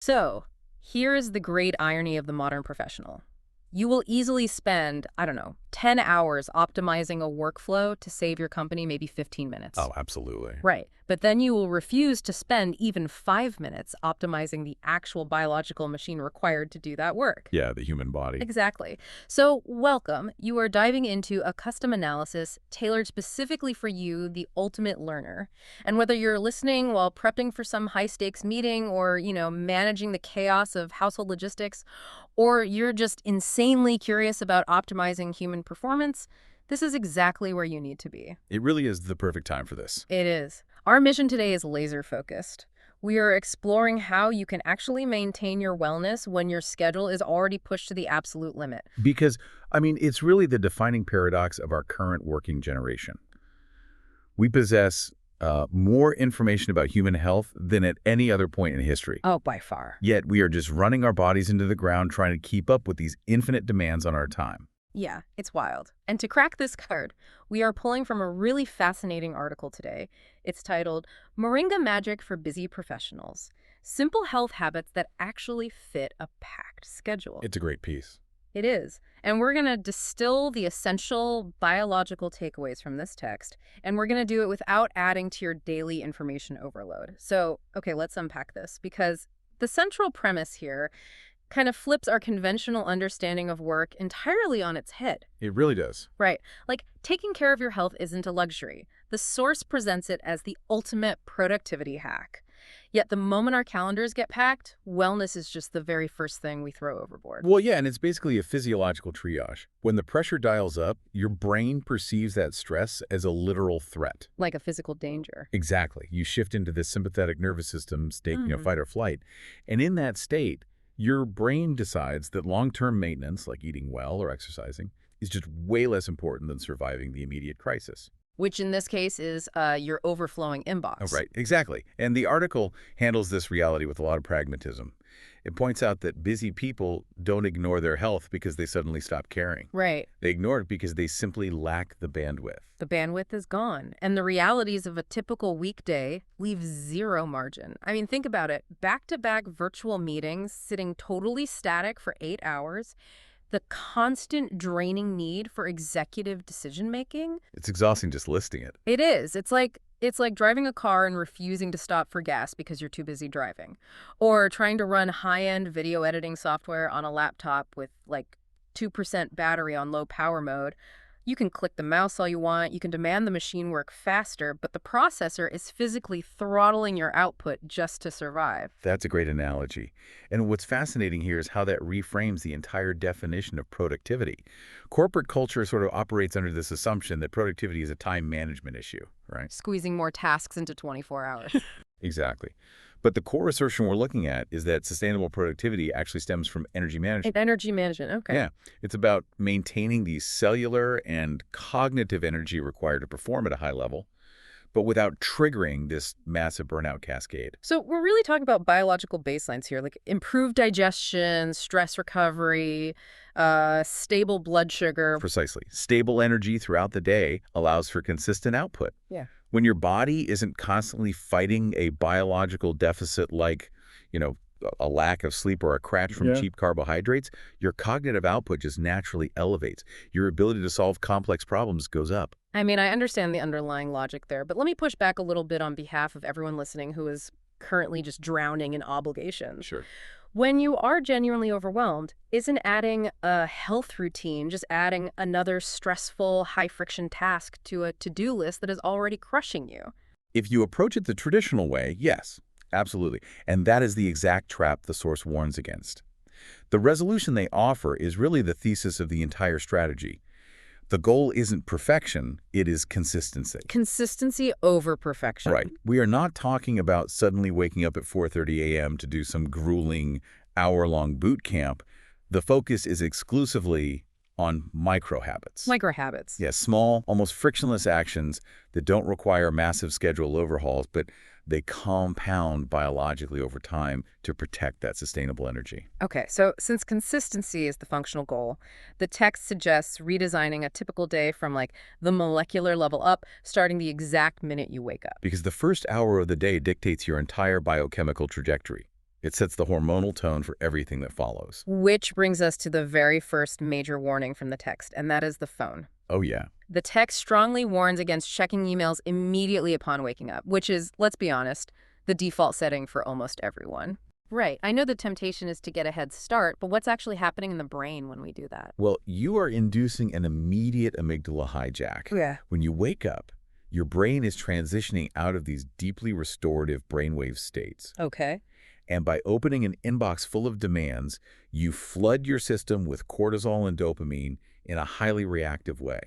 So, here is the great irony of the modern professional. You will easily spend, I don't know, 10 hours optimizing a workflow to save your company maybe 15 minutes. Oh, absolutely. Right. But then you will refuse to spend even 5 minutes optimizing the actual biological machine required to do that work. Yeah, the human body. Exactly. So, welcome. You are diving into a custom analysis tailored specifically for you, the ultimate learner. And whether you're listening while prepping for some high-stakes meeting or, managing the chaos of household logistics, or you're just insanely curious about optimizing human performance, this is exactly where you need to be. It really is the perfect time for this. It is. Our mission today is laser-focused. We are exploring how you can actually maintain your wellness when your schedule is already pushed to the absolute limit. Because, it's really the defining paradox of our current working generation. We possess more information about human health than at any other point in history. Oh, by far. Yet we are just running our bodies into the ground trying to keep up with these infinite demands on our time. Yeah, it's wild. And to crack this code, we are pulling from a really fascinating article today. It's titled Moringa Magic for Busy Professionals: Simple Health Habits That Actually Fit a Packed Schedule. It's a great piece. It is. And we're going to distill the essential biological takeaways from this text, and we're going to do it without adding to your daily information overload. So, okay, let's unpack this, because the central premise here kind of flips our conventional understanding of work entirely on its head. It really does. Right. Like, taking care of your health isn't a luxury. The source presents it as the ultimate productivity hack. Yet the moment our calendars get packed, wellness is just the very first thing we throw overboard. Well, yeah, and it's basically a physiological triage. When the pressure dials up, your brain perceives that stress as a literal threat. Like a physical danger. Exactly. You shift into the sympathetic nervous system state, fight or flight. And in that state, your brain decides that long-term maintenance, like eating well or exercising, is just way less important than surviving the immediate crisis. Which in this case is your overflowing inbox. Oh, right, exactly. And the article handles this reality with a lot of pragmatism. It points out that busy people don't ignore their health because they suddenly stop caring. Right. They ignore it because they simply lack the bandwidth. The bandwidth is gone, and the realities of a typical weekday leave zero margin. I mean, think about it. Back-to-back virtual meetings, sitting totally static for 8 hours, the constant draining need for executive decision-making. It's exhausting just listing it. It is. It's like driving a car and refusing to stop for gas because you're too busy driving, or trying to run high-end video editing software on a laptop with like 2% battery on low power mode. You can click the mouse all you want, you can demand the machine work faster, but the processor is physically throttling your output just to survive. That's a great analogy. And what's fascinating here is how that reframes the entire definition of productivity. Corporate culture sort of operates under this assumption that productivity is a time management issue, right? Squeezing more tasks into 24 hours. Exactly. But the core assertion we're looking at is that sustainable productivity actually stems from energy management. Energy management, okay. Yeah, it's about maintaining the cellular and cognitive energy required to perform at a high level, but without triggering this massive burnout cascade. So we're really talking about biological baselines here, like improved digestion, stress recovery, stable blood sugar. Precisely. Stable energy throughout the day allows for consistent output. Yeah. When your body isn't constantly fighting a biological deficit like, a lack of sleep or a crash from cheap carbohydrates, your cognitive output just naturally elevates. Your ability to solve complex problems goes up. I mean, I understand the underlying logic there, but let me push back a little bit on behalf of everyone listening who is currently just drowning in obligations. Sure. When you are genuinely overwhelmed, isn't adding a health routine just adding another stressful, high-friction task to a to-do list that is already crushing you? If you approach it the traditional way, yes, absolutely. And that is the exact trap the source warns against. The resolution they offer is really the thesis of the entire strategy. The goal isn't perfection, it is consistency. Consistency over perfection. Right. We are not talking about suddenly waking up at 4:30 a.m. to do some grueling hour-long boot camp. The focus is exclusively on micro habits. Micro habits. Yes, small, almost frictionless actions that don't require massive schedule overhauls, but they compound biologically over time to protect that sustainable energy. Okay, so since consistency is the functional goal, the text suggests redesigning a typical day from like the molecular level up, starting the exact minute you wake up. Because the first hour of the day dictates your entire biochemical trajectory. It sets the hormonal tone for everything that follows. Which brings us to the very first major warning from the text, and that is the phone. Oh, yeah. The text strongly warns against checking emails immediately upon waking up, which is, let's be honest, the default setting for almost everyone. Right. I know the temptation is to get a head start, but what's actually happening in the brain when we do that? Well, you are inducing an immediate amygdala hijack. Yeah. When you wake up, your brain is transitioning out of these deeply restorative brainwave states. Okay. And by opening an inbox full of demands, you flood your system with cortisol and dopamine in a highly reactive way.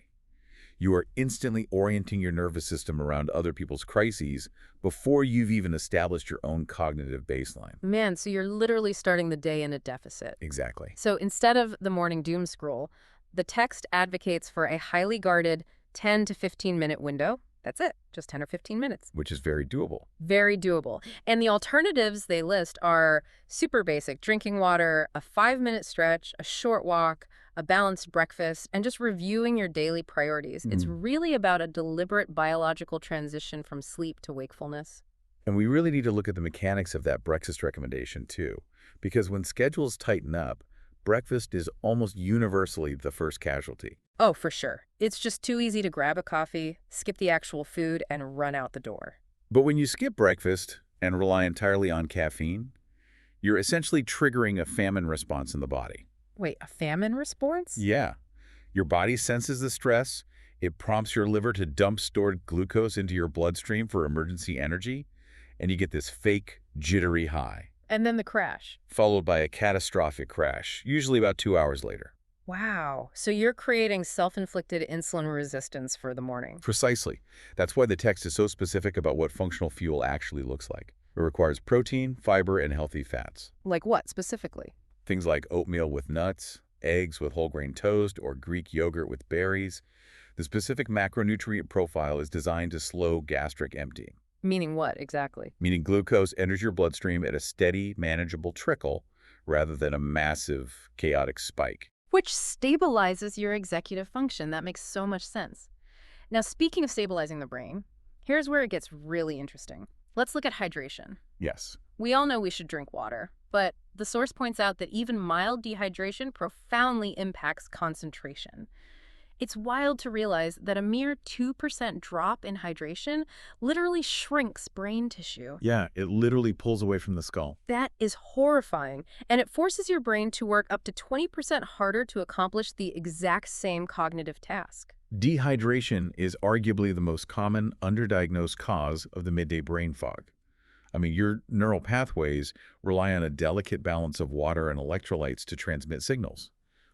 You are instantly orienting your nervous system around other people's crises before you've even established your own cognitive baseline. Man, so you're literally starting the day in a deficit. Exactly. So instead of the morning doom scroll, the text advocates for a highly guarded 10 to 15-minute window. That's it, just 10 or 15 minutes. Which is very doable. Very doable. And the alternatives they list are super basic: drinking water, a 5-minute stretch, a short walk, a balanced breakfast, and just reviewing your daily priorities. It's really about a deliberate biological transition from sleep to wakefulness. And we really need to look at the mechanics of that breakfast recommendation too, because when schedules tighten up, breakfast is almost universally the first casualty. Oh, for sure. It's just too easy to grab a coffee, skip the actual food, and run out the door. But when you skip breakfast and rely entirely on caffeine, you're essentially triggering a famine response in the body. Wait, a famine response? Yeah. Your body senses the stress, it prompts your liver to dump stored glucose into your bloodstream for emergency energy, and you get this fake, jittery high. And then the crash. Followed by a catastrophic crash, usually about 2 hours later. Wow. So you're creating self-inflicted insulin resistance for the morning. Precisely. That's why the text is so specific about what functional fuel actually looks like. It requires protein, fiber, and healthy fats. Like what, specifically? Things like oatmeal with nuts, eggs with whole grain toast, or Greek yogurt with berries. The specific macronutrient profile is designed to slow gastric emptying. Meaning what, exactly? Meaning glucose enters your bloodstream at a steady, manageable trickle rather than a massive, chaotic spike. Which stabilizes your executive function. That makes so much sense. Now, speaking of stabilizing the brain, here's where it gets really interesting. Let's look at hydration. Yes. We all know we should drink water, but the source points out that even mild dehydration profoundly impacts concentration. It's wild to realize that a mere 2% drop in hydration literally shrinks brain tissue. Yeah, it literally pulls away from the skull. That is horrifying, and it forces your brain to work up to 20% harder to accomplish the exact same cognitive task. Dehydration is arguably the most common underdiagnosed cause of the midday brain fog. I mean, your neural pathways rely on a delicate balance of water and electrolytes to transmit signals.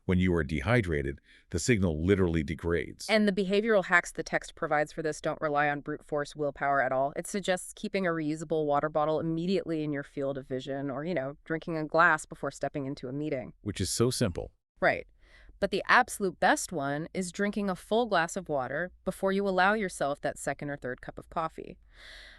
When you are dehydrated, the signal literally degrades. And the behavioral hacks the text provides for this don't rely on brute force willpower at all. It suggests keeping a reusable water bottle immediately in your field of vision or, drinking a glass before stepping into a meeting. Which is so simple. Right. But the absolute best one is drinking a full glass of water before you allow yourself that second or third cup of coffee.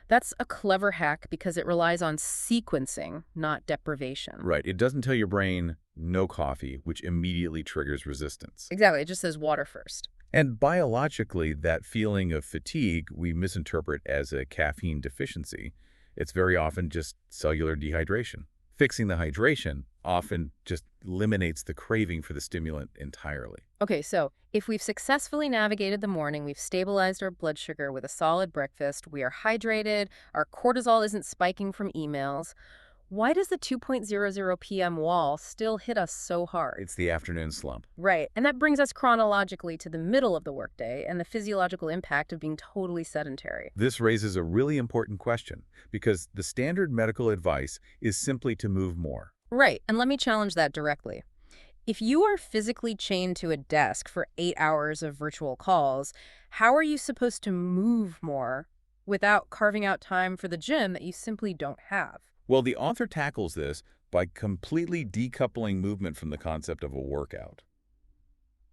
That's a clever hack because it relies on sequencing, not deprivation. Right. It doesn't tell your brain, no coffee, which immediately triggers resistance. Exactly. It just says water first. And biologically, that feeling of fatigue we misinterpret as a caffeine deficiency. It's very often just cellular dehydration. Fixing the hydration often just eliminates the craving for the stimulant entirely. Okay, so if we've successfully navigated the morning, we've stabilized our blood sugar with a solid breakfast, we are hydrated, our cortisol isn't spiking from emails, why does the 2:00 p.m. wall still hit us so hard? It's the afternoon slump. Right, and that brings us chronologically to the middle of the workday and the physiological impact of being totally sedentary. This raises a really important question because the standard medical advice is simply to move more. Right, and let me challenge that directly. If you are physically chained to a desk for 8 hours of virtual calls, how are you supposed to move more without carving out time for the gym that you simply don't have? Well, the author tackles this by completely decoupling movement from the concept of a workout.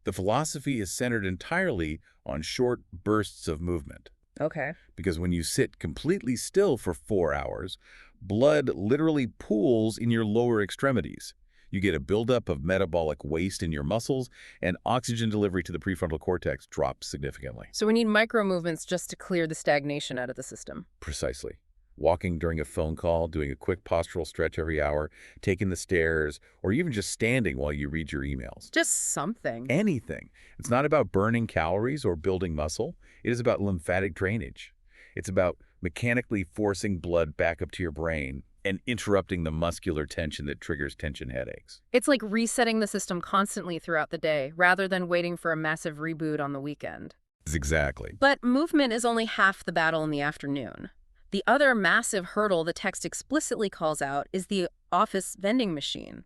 The philosophy is centered entirely on short bursts of movement. Okay. Because when you sit completely still for 4 hours, blood literally pools in your lower extremities. You get a buildup of metabolic waste in your muscles, and oxygen delivery to the prefrontal cortex drops significantly. So we need micro movements just to clear the stagnation out of the system. Precisely. Walking during a phone call, doing a quick postural stretch every hour, taking the stairs, or even just standing while you read your emails. Just something. Anything. It's not about burning calories or building muscle. It is about lymphatic drainage. It's about mechanically forcing blood back up to your brain and interrupting the muscular tension that triggers tension headaches. It's like resetting the system constantly throughout the day, rather than waiting for a massive reboot on the weekend. Exactly. But movement is only half the battle in the afternoon. The other massive hurdle the text explicitly calls out is the office vending machine,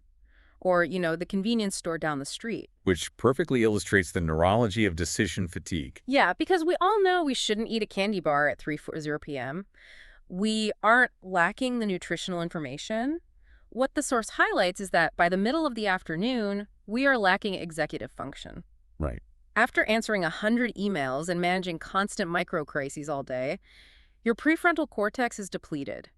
or, the convenience store down the street. Which perfectly illustrates the neurology of decision fatigue. Yeah, because we all know we shouldn't eat a candy bar at 3:40 p.m. We aren't lacking the nutritional information. What the source highlights is that by the middle of the afternoon, we are lacking executive function. Right. After answering 100 emails and managing constant micro-crises all day, your prefrontal cortex is depleted.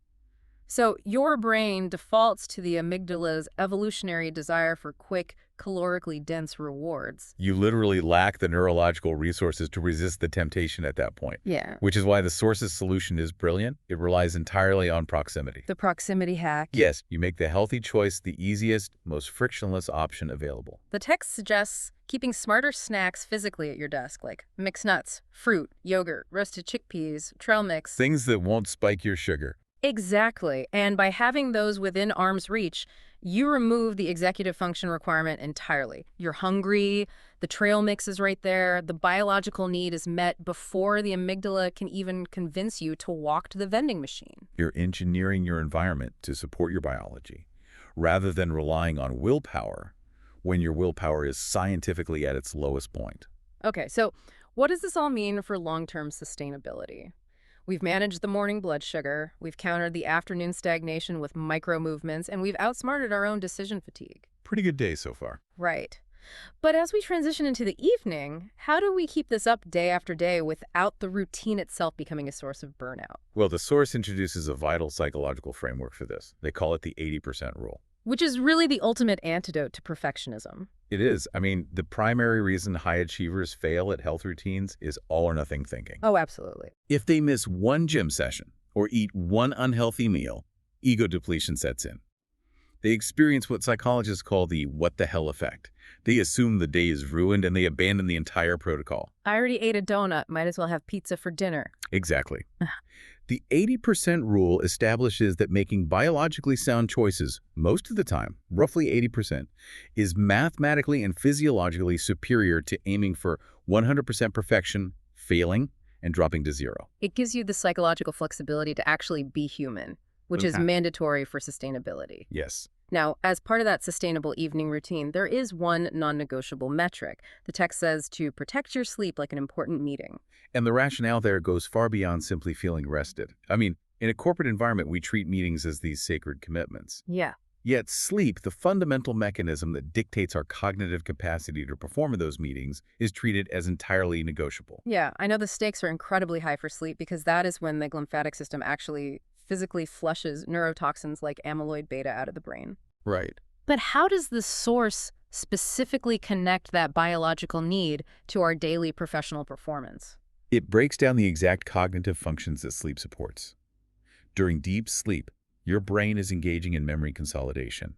So your brain defaults to the amygdala's evolutionary desire for quick, calorically dense rewards. You literally lack the neurological resources to resist the temptation at that point. Yeah. Which is why the source's solution is brilliant. It relies entirely on proximity. The proximity hack. Yes, you make the healthy choice the easiest, most frictionless option available. The text suggests keeping smarter snacks physically at your desk, like mixed nuts, fruit, yogurt, roasted chickpeas, trail mix. Things that won't spike your sugar. Exactly. And by having those within arm's reach, you remove the executive function requirement entirely. You're hungry, the trail mix is right there, the biological need is met before the amygdala can even convince you to walk to the vending machine. You're engineering your environment to support your biology, rather than relying on willpower when your willpower is scientifically at its lowest point. Okay, so what does this all mean for long-term sustainability? We've managed the morning blood sugar, we've countered the afternoon stagnation with micro-movements, and we've outsmarted our own decision fatigue. Pretty good day so far. Right. But as we transition into the evening, how do we keep this up day after day without the routine itself becoming a source of burnout? Well, the source introduces a vital psychological framework for this. They call it the 80% rule. Which is really the ultimate antidote to perfectionism. It is. I mean, the primary reason high achievers fail at health routines is all or nothing thinking. Oh, absolutely. If they miss one gym session or eat one unhealthy meal, ego depletion sets in. They experience what psychologists call the what the hell effect. They assume the day is ruined and they abandon the entire protocol. I already ate a donut, might as well have pizza for dinner. Exactly. The 80% rule establishes that making biologically sound choices, most of the time, roughly 80%, is mathematically and physiologically superior to aiming for 100% perfection, failing, and dropping to zero. It gives you the psychological flexibility to actually be human, which is mandatory for sustainability. Yes. Now, as part of that sustainable evening routine, there is one non-negotiable metric. The text says to protect your sleep like an important meeting. And the rationale there goes far beyond simply feeling rested. I mean, in a corporate environment, we treat meetings as these sacred commitments. Yeah. Yet sleep, the fundamental mechanism that dictates our cognitive capacity to perform in those meetings, is treated as entirely negotiable. Yeah, I know the stakes are incredibly high for sleep because that is when the lymphatic system actually physically flushes neurotoxins like amyloid beta out of the brain. Right. But how does the source specifically connect that biological need to our daily professional performance? It breaks down the exact cognitive functions that sleep supports. During deep sleep, your brain is engaging in memory consolidation.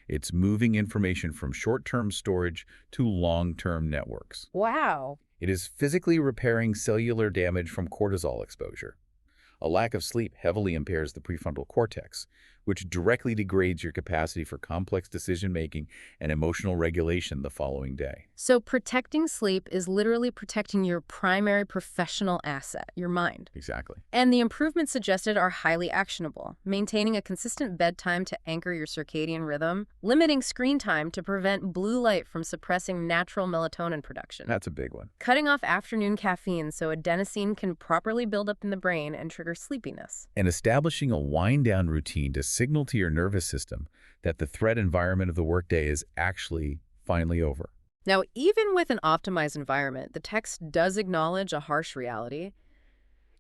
It's moving information from short-term storage to long-term networks. Wow. It is physically repairing cellular damage from cortisol exposure. A lack of sleep heavily impairs the prefrontal cortex, which directly degrades your capacity for complex decision-making and emotional regulation the following day. So protecting sleep is literally protecting your primary professional asset, your mind. Exactly. And the improvements suggested are highly actionable. Maintaining a consistent bedtime to anchor your circadian rhythm, limiting screen time to prevent blue light from suppressing natural melatonin production. That's a big one. Cutting off afternoon caffeine so adenosine can properly build up in the brain and trigger sleepiness. And establishing a wind-down routine to signal to your nervous system that the threat environment of the workday is actually finally over. Now, even with an optimized environment, the text does acknowledge a harsh reality.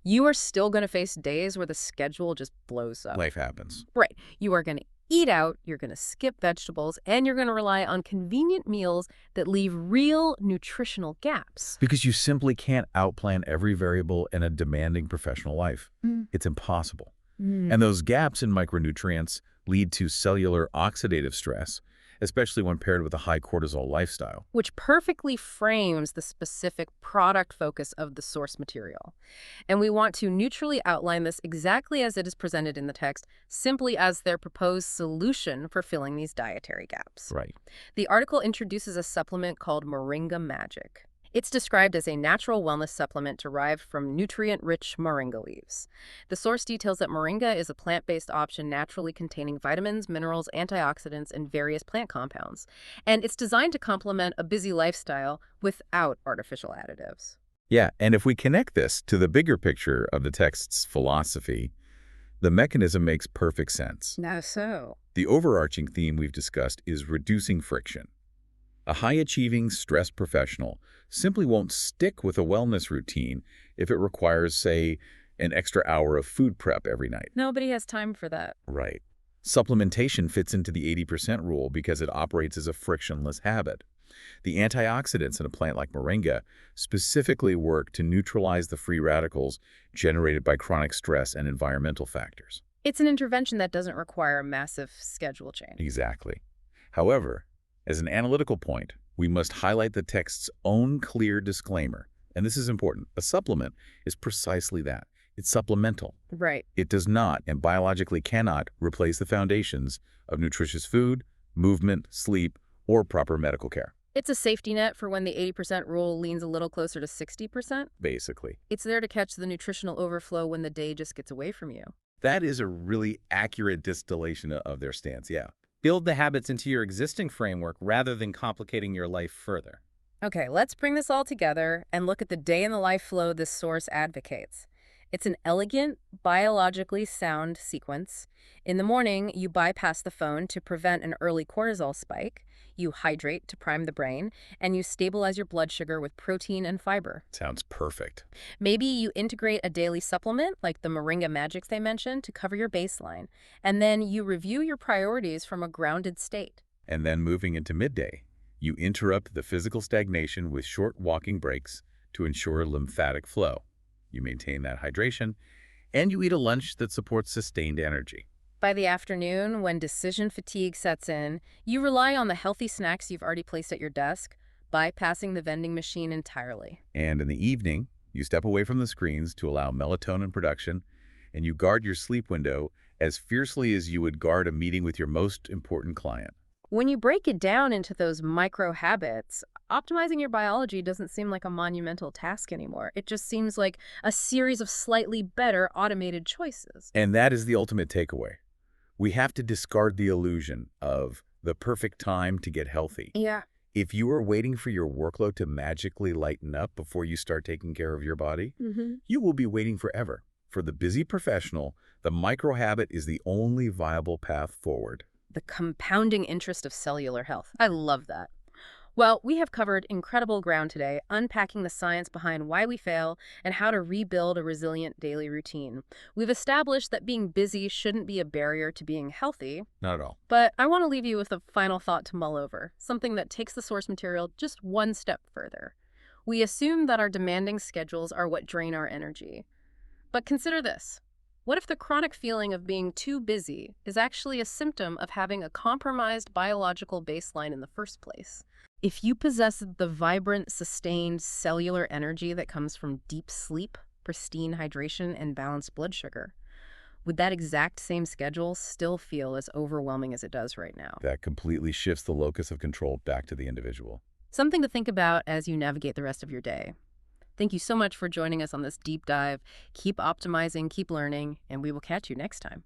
You are still going to face days where the schedule just blows up. Life happens. Right. You are going to eat out, you're going to skip vegetables, and you're going to rely on convenient meals that leave real nutritional gaps. Because you simply can't outplan every variable in a demanding professional life. It's impossible. Mm. And those gaps in micronutrients lead to cellular oxidative stress, especially when paired with a high cortisol lifestyle. Which perfectly frames the specific product focus of the source material. And we want to neutrally outline this exactly as it is presented in the text, simply as their proposed solution for filling these dietary gaps. Right. The article introduces a supplement called Moringa Magic. It's described as a natural wellness supplement derived from nutrient-rich moringa leaves. The source details that moringa is a plant-based option naturally containing vitamins, minerals, antioxidants, and various plant compounds. And it's designed to complement a busy lifestyle without artificial additives. Yeah, and if we connect this to the bigger picture of the text's philosophy, the mechanism makes perfect sense. Now so. The overarching theme we've discussed is reducing friction. A high-achieving, stressed professional simply won't stick with a wellness routine if it requires, say, an extra hour of food prep every night. Nobody has time for that. Right. Supplementation fits into the 80% rule because it operates as a frictionless habit. The antioxidants in a plant like moringa specifically work to neutralize the free radicals generated by chronic stress and environmental factors. It's an intervention that doesn't require a massive schedule change. Exactly. However, as an analytical point, we must highlight the text's own clear disclaimer. And this is important. A supplement is precisely that. It's supplemental. Right. It does not and biologically cannot replace the foundations of nutritious food, movement, sleep, or proper medical care. It's a safety net for when the 80% rule leans a little closer to 60%. Basically. It's there to catch the nutritional overflow when the day just gets away from you. That is a really accurate distillation of their stance, yeah. Build the habits into your existing framework rather than complicating your life further. Okay, let's bring this all together and look at the day in the life flow this source advocates. It's an elegant, biologically sound sequence. In the morning, you bypass the phone to prevent an early cortisol spike. You hydrate to prime the brain, and you stabilize your blood sugar with protein and fiber. Sounds perfect. Maybe you integrate a daily supplement like the Moringa Magic they mentioned to cover your baseline, and then you review your priorities from a grounded state. And then moving into midday, you interrupt the physical stagnation with short walking breaks to ensure lymphatic flow. You maintain that hydration, and you eat a lunch that supports sustained energy. By the afternoon, when decision fatigue sets in, you rely on the healthy snacks you've already placed at your desk, bypassing the vending machine entirely. And in the evening, you step away from the screens to allow melatonin production, and you guard your sleep window as fiercely as you would guard a meeting with your most important client. When you break it down into those micro habits, optimizing your biology doesn't seem like a monumental task anymore. It just seems like a series of slightly better automated choices. And that is the ultimate takeaway. We have to discard the illusion of the perfect time to get healthy. Yeah. If you are waiting for your workload to magically lighten up before you start taking care of your body, you will be waiting forever. For the busy professional, the micro habit is the only viable path forward. The compounding interest of cellular health. I love that. Well, we have covered incredible ground today, unpacking the science behind why we fail and how to rebuild a resilient daily routine. We've established that being busy shouldn't be a barrier to being healthy. Not at all. But I want to leave you with a final thought to mull over, something that takes the source material just one step further. We assume that our demanding schedules are what drain our energy. But consider this. What if the chronic feeling of being too busy is actually a symptom of having a compromised biological baseline in the first place? If you possess the vibrant, sustained cellular energy that comes from deep sleep, pristine hydration, and balanced blood sugar, would that exact same schedule still feel as overwhelming as it does right now? That completely shifts the locus of control back to the individual. Something to think about as you navigate the rest of your day. Thank you so much for joining us on this deep dive. Keep optimizing, keep learning, and we will catch you next time.